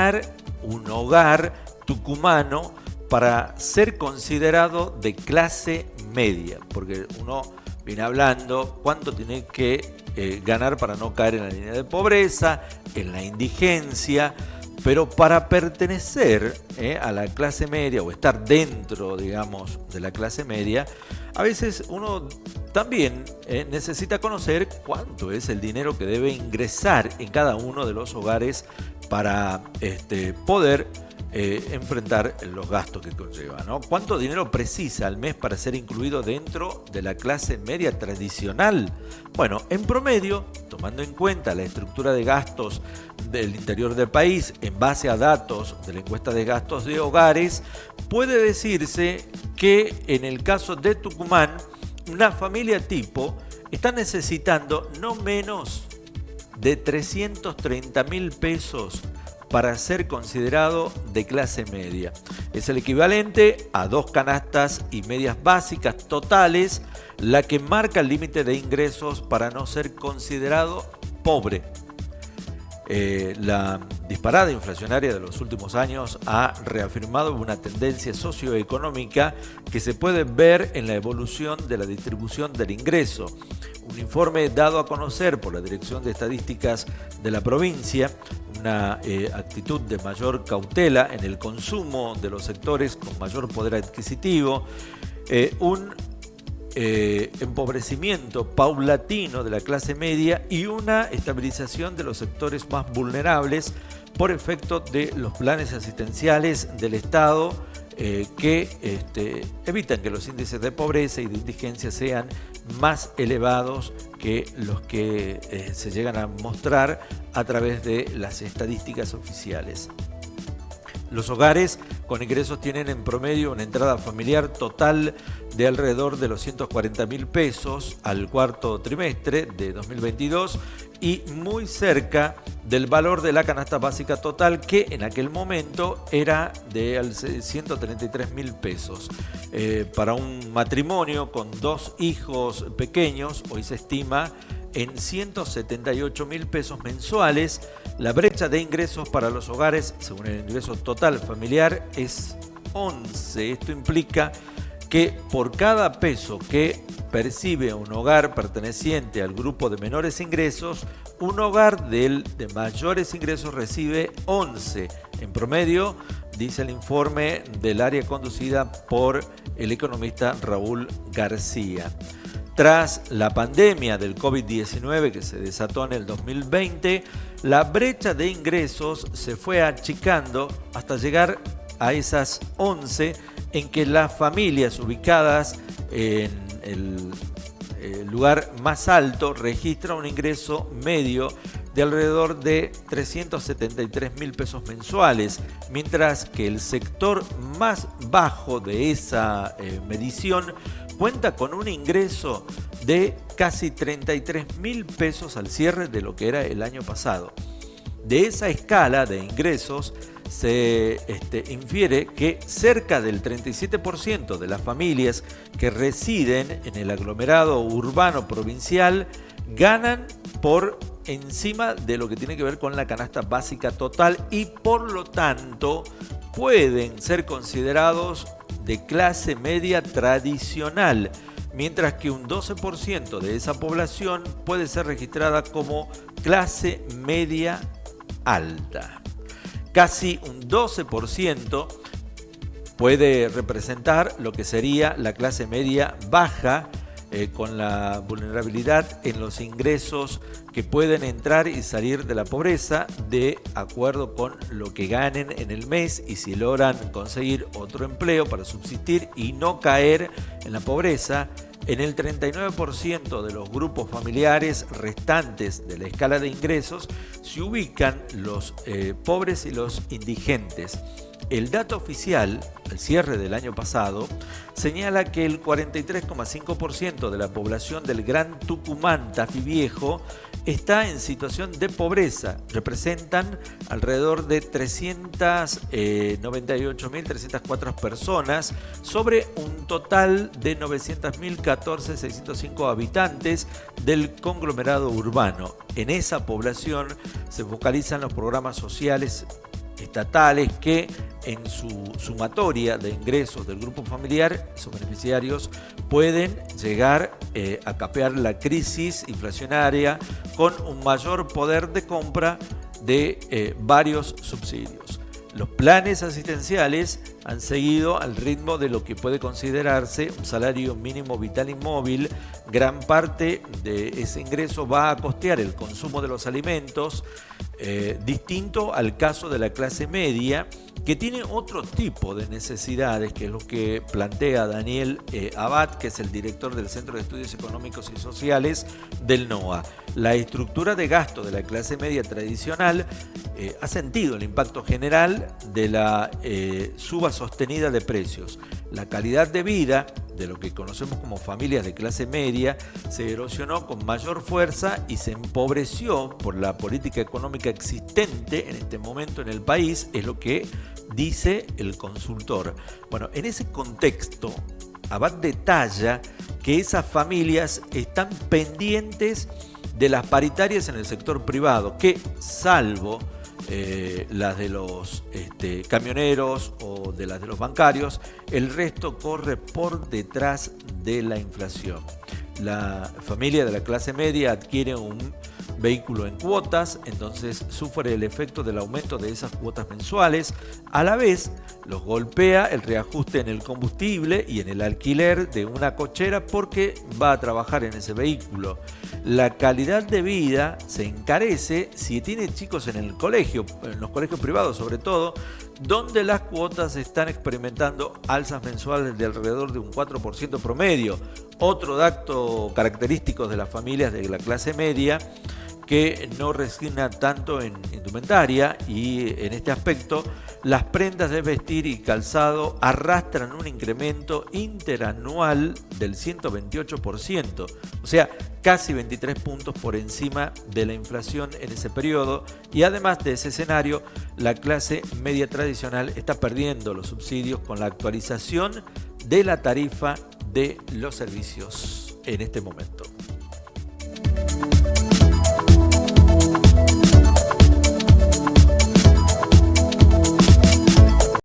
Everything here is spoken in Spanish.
ganar un hogar tucumano para ser considerado de clase media? Porque uno viene hablando cuánto tiene que ganar para no caer en la línea de pobreza, en la indigencia, pero para pertenecer a la clase media o estar dentro, digamos, de la clase media, a veces uno también necesita conocer cuánto es el dinero que debe ingresar en cada uno de los hogares para poder enfrentar los gastos que conlleva, ¿no? ¿Cuánto dinero precisa al mes para ser incluido dentro de la clase media tradicional? Bueno, en promedio, tomando en cuenta la estructura de gastos del interior del país en base a datos de la encuesta de gastos de hogares, puede decirse que en el caso de Tucumán, una familia tipo está necesitando no menos de 330.000 pesos para ser considerado de clase media. Es el equivalente a 2 canastas y medias básicas totales, la que marca el límite de ingresos para no ser considerado pobre. La disparada inflacionaria de los últimos años ha reafirmado una tendencia socioeconómica que se puede ver en la evolución de la distribución del ingreso. Un informe dado a conocer por la Dirección de Estadísticas de la provincia, una actitud de mayor cautela en el consumo de los sectores con mayor poder adquisitivo, un empobrecimiento paulatino de la clase media y una estabilización de los sectores más vulnerables por efecto de los planes asistenciales del Estado que evitan que los índices de pobreza y de indigencia sean más elevados que los que se llegan a mostrar a través de las estadísticas oficiales. Los hogares con ingresos tienen en promedio una entrada familiar total de alrededor de los 140.000 pesos al cuarto trimestre de 2022 y muy cerca del valor de la canasta básica total, que en aquel momento era de 133.000 pesos. Para un matrimonio con 2 hijos pequeños, hoy se estima en 178.000 pesos mensuales. La brecha de ingresos para los hogares, según el ingreso total familiar, es 11. Esto implica que por cada peso que percibe un hogar perteneciente al grupo de menores ingresos, un hogar de mayores ingresos recibe 11. En promedio, dice el informe del área conducida por el economista Raúl García. Tras la pandemia del COVID-19 que se desató en el 2020, la brecha de ingresos se fue achicando hasta llegar a esas 11 en que las familias ubicadas en el lugar más alto registran un ingreso medio de alrededor de 373.000 pesos mensuales, mientras que el sector más bajo de esa medición cuenta con un ingreso de casi 33.000 pesos al cierre de lo que era el año pasado. De esa escala de ingresos se infiere que cerca del 37% de las familias que residen en el aglomerado urbano provincial ganan por encima de lo que tiene que ver con la canasta básica total y por lo tanto pueden ser considerados de clase media tradicional, mientras que un 12% de esa población puede ser registrada como clase media alta. Casi un 12% puede representar lo que sería la clase media baja, con la vulnerabilidad en los ingresos que pueden entrar y salir de la pobreza de acuerdo con lo que ganen en el mes y si logran conseguir otro empleo para subsistir y no caer en la pobreza. En el 39% de los grupos familiares restantes de la escala de ingresos se ubican los pobres y los indigentes. El dato oficial, al cierre del año pasado, señala que el 43,5% de la población del Gran Tucumán, Tafí Viejo, está en situación de pobreza. Representan alrededor de 398.304 personas sobre un total de 900.014.605 habitantes del conglomerado urbano. En esa población se focalizan los programas sociales estatales que en su sumatoria de ingresos del grupo familiar, esos beneficiarios pueden llegar a capear la crisis inflacionaria con un mayor poder de compra de varios subsidios. Los planes asistenciales han seguido al ritmo de lo que puede considerarse un salario mínimo vital y móvil. Gran parte de ese ingreso va a costear el consumo de los alimentos, distinto al caso de la clase media, que tiene otro tipo de necesidades, que es lo que plantea Daniel Abad, que es el director del Centro de Estudios Económicos y Sociales del NOA. La estructura de gasto de la clase media tradicional ha sentido el impacto general de la suba sostenida de precios. La calidad de vida de lo que conocemos como familias de clase media se erosionó con mayor fuerza y se empobreció por la política económica existente en este momento en el país, es lo que dice el consultor. Bueno, en ese contexto, Abad detalla que esas familias están pendientes de las paritarias en el sector privado, que salvo las de los camioneros o de las de los bancarios, el resto corre por detrás de la inflación. La familia de la clase media adquiere un vehículo en cuotas, entonces sufre el efecto del aumento de esas cuotas mensuales. A la vez, los golpea el reajuste en el combustible y en el alquiler de una cochera porque va a trabajar en ese vehículo. La calidad de vida se encarece si tiene chicos en el colegio, en los colegios privados sobre todo, donde las cuotas están experimentando alzas mensuales de alrededor de un 4% promedio. Otro dato característico de las familias de la clase media que no resigna tanto en indumentaria, y en este aspecto las prendas de vestir y calzado arrastran un incremento interanual del 128%, o sea, casi 23 puntos por encima de la inflación en ese periodo. Y además de ese escenario, la clase media tradicional está perdiendo los subsidios con la actualización de la tarifa de los servicios en este momento.